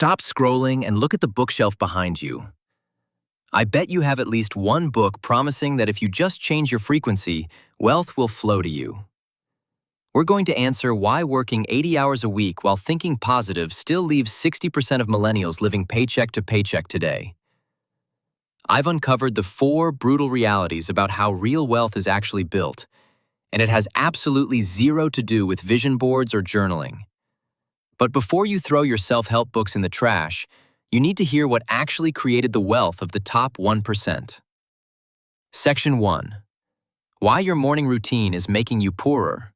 stop scrolling and look at the bookshelf behind you. I bet you have at least one book promising that if you just change your frequency, wealth will flow to you. We're going to answer why working 80 hours a week while thinking positive still leaves 60% of millennials living paycheck to paycheck today. I've uncovered the 4 brutal realities about how real wealth is actually built, and it has absolutely zero to do with vision boards or journaling. But before you throw your self-help books in the trash, you need to hear what actually created the wealth of the top 1%. Section 1. Why your morning routine is making you poorer.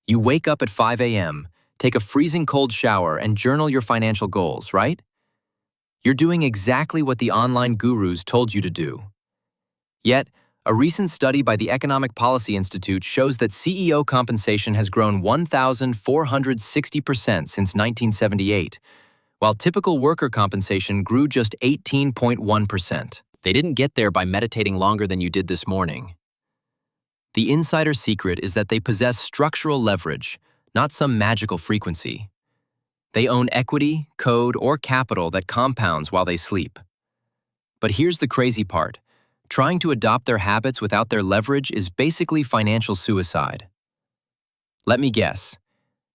You wake up at 5 a.m., take a freezing cold shower, and journal your financial goals, right? You're doing exactly what the online gurus told you to do. Yet, a recent study by the Economic Policy Institute shows that CEO compensation has grown 1,460% since 1978, while typical worker compensation grew just 18.1%. They didn't get there by meditating longer than you did this morning. The insider secret is that they possess structural leverage, not some magical frequency. They own equity, code, or capital that compounds while they sleep. But here's the crazy part. Trying to adopt their habits without their leverage is basically financial suicide. Let me guess.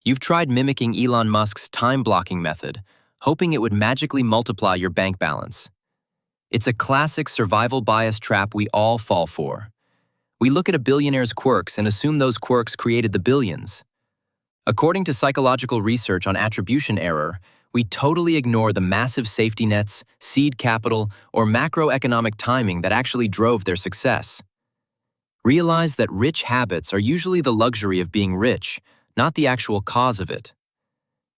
You've tried mimicking Elon Musk's time-blocking method, hoping it would magically multiply your bank balance. It's a classic survival bias trap we all fall for. We look at a billionaire's quirks and assume those quirks created the billions. According to psychological research on attribution error, we totally ignore the massive safety nets, seed capital, or macroeconomic timing that actually drove their success. Realize that rich habits are usually the luxury of being rich, not the actual cause of it.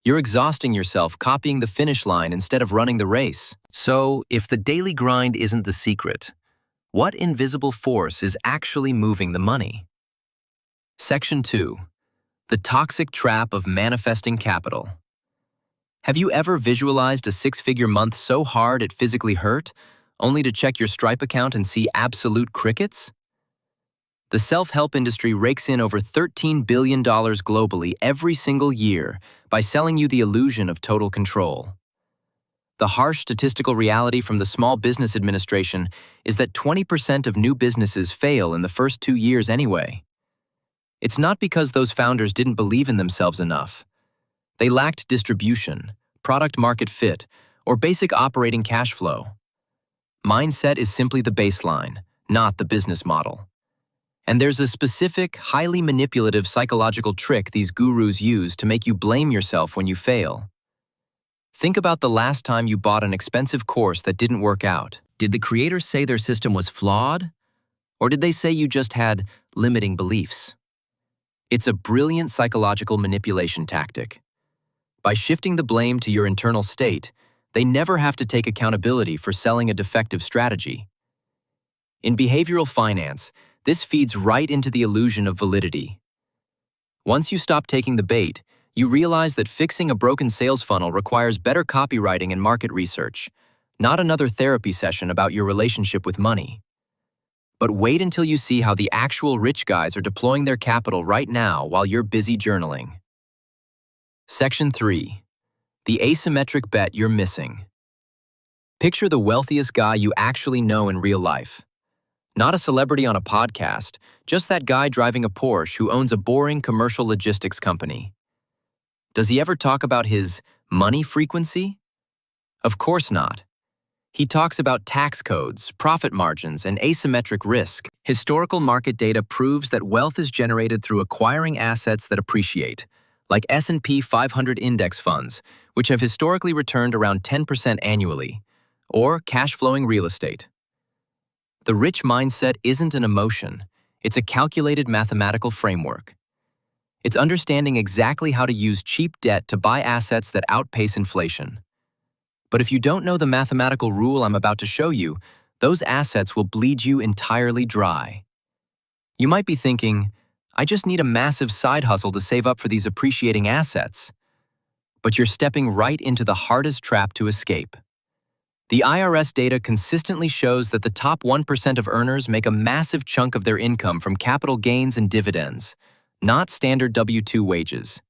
You're exhausting yourself copying the finish line instead of running the race. So, if the daily grind isn't the secret, what invisible force is actually moving the money? Section 2. The toxic trap of manifesting capital. Have you ever visualized a 6-figure month so hard it physically hurt, only to check your Stripe account and see absolute crickets? The self-help industry rakes in over $13 billion globally every single year by selling you the illusion of total control. The harsh statistical reality from the Small Business Administration is that 20% of new businesses fail in the first 2 years anyway. It's not because those founders didn't believe in themselves enough. They lacked distribution, product-market fit, or basic operating cash flow. Mindset is simply the baseline, not the business model. And there's a specific, highly manipulative psychological trick these gurus use to make you blame yourself when you fail. Think about the last time you bought an expensive course that didn't work out. Did the creators say their system was flawed? Or did they say you just had limiting beliefs? It's a brilliant psychological manipulation tactic. By shifting the blame to your internal state, they never have to take accountability for selling a defective strategy. In behavioral finance, this feeds right into the illusion of validity. Once you stop taking the bait, you realize that fixing a broken sales funnel requires better copywriting and market research, not another therapy session about your relationship with money. But wait until you see how the actual rich guys are deploying their capital right now while you're busy journaling. Section 3. The asymmetric bet you're missing. Picture the wealthiest guy you actually know in real life. Not a celebrity on a podcast, just that guy driving a Porsche who owns a boring commercial logistics company. Does he ever talk about his money frequency? Of course not. He talks about tax codes, profit margins, and asymmetric risk. Historical market data proves that wealth is generated through acquiring assets that appreciate, like S&P 500 index funds, which have historically returned around 10% annually, or cash-flowing real estate. The rich mindset isn't an emotion, it's a calculated mathematical framework. It's understanding exactly how to use cheap debt to buy assets that outpace inflation. But if you don't know the mathematical rule I'm about to show you, those assets will bleed you entirely dry. You might be thinking, I just need a massive side hustle to save up for these appreciating assets. But you're stepping right into the hardest trap to escape. The IRS data consistently shows that the top 1% of earners make a massive chunk of their income from capital gains and dividends, not standard W-2 wages.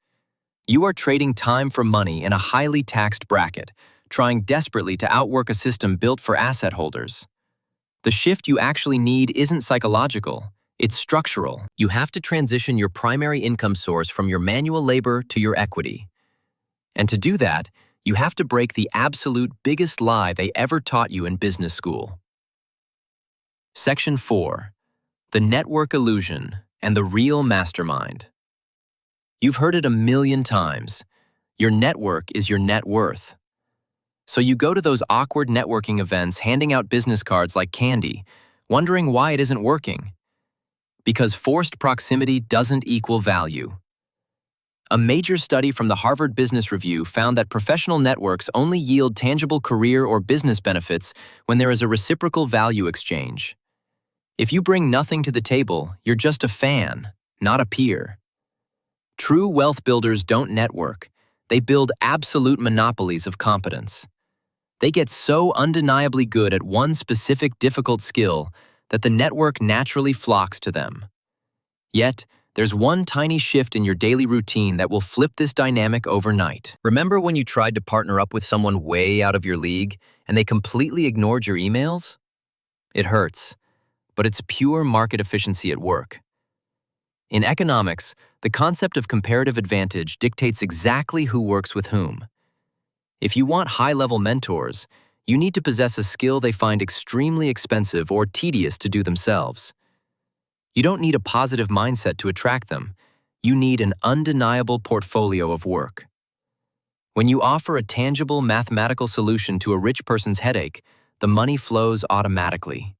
You are trading time for money in a highly taxed bracket, trying desperately to outwork a system built for asset holders. The shift you actually need isn't psychological, it's structural. You have to transition your primary income source from your manual labor to your equity. And to do that, you have to break the absolute biggest lie they ever taught you in business school. Section 4. The network illusion and the real mastermind. You've heard it a million times. Your network is your net worth. So you go to those awkward networking events handing out business cards like candy, wondering why it isn't working. Because forced proximity doesn't equal value. A major study from the Harvard Business Review found that professional networks only yield tangible career or business benefits when there is a reciprocal value exchange. If you bring nothing to the table, you're just a fan, not a peer. True wealth builders don't network. They build absolute monopolies of competence. They get so undeniably good at one specific difficult skill that the network naturally flocks to them. Yet, there's one tiny shift in your daily routine that will flip this dynamic overnight. Remember when you tried to partner up with someone way out of your league and they completely ignored your emails? It hurts, but it's pure market efficiency at work. In economics, the concept of comparative advantage dictates exactly who works with whom. If you want high-level mentors, you need to possess a skill they find extremely expensive or tedious to do themselves. You don't need a positive mindset to attract them. You need an undeniable portfolio of work. When you offer a tangible mathematical solution to a rich person's headache, the money flows automatically.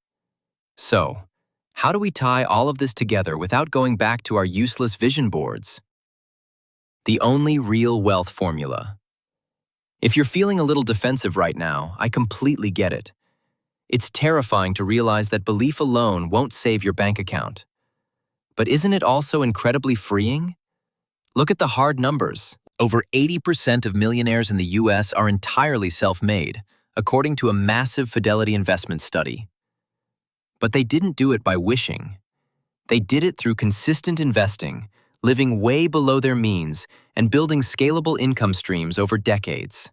So, how do we tie all of this together without going back to our useless vision boards? The only real wealth formula. If you're feeling a little defensive right now, I completely get it. It's terrifying to realize that belief alone won't save your bank account. But isn't it also incredibly freeing? Look at the hard numbers. Over 80% of millionaires in the US are entirely self-made, according to a massive Fidelity investment study. But they didn't do it by wishing. They did it through consistent investing, living way below their means, and building scalable income streams over decades.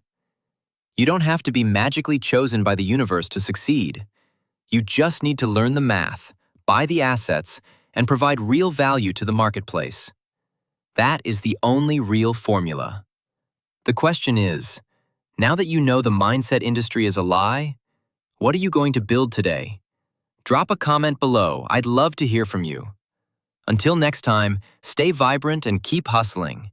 You don't have to be magically chosen by the universe to succeed. You just need to learn the math, buy the assets, and provide real value to the marketplace. That is the only real formula. The question is, now that you know the mindset industry is a lie, what are you going to build today? Drop a comment below. I'd love to hear from you. Until next time, stay vibrant and keep hustling.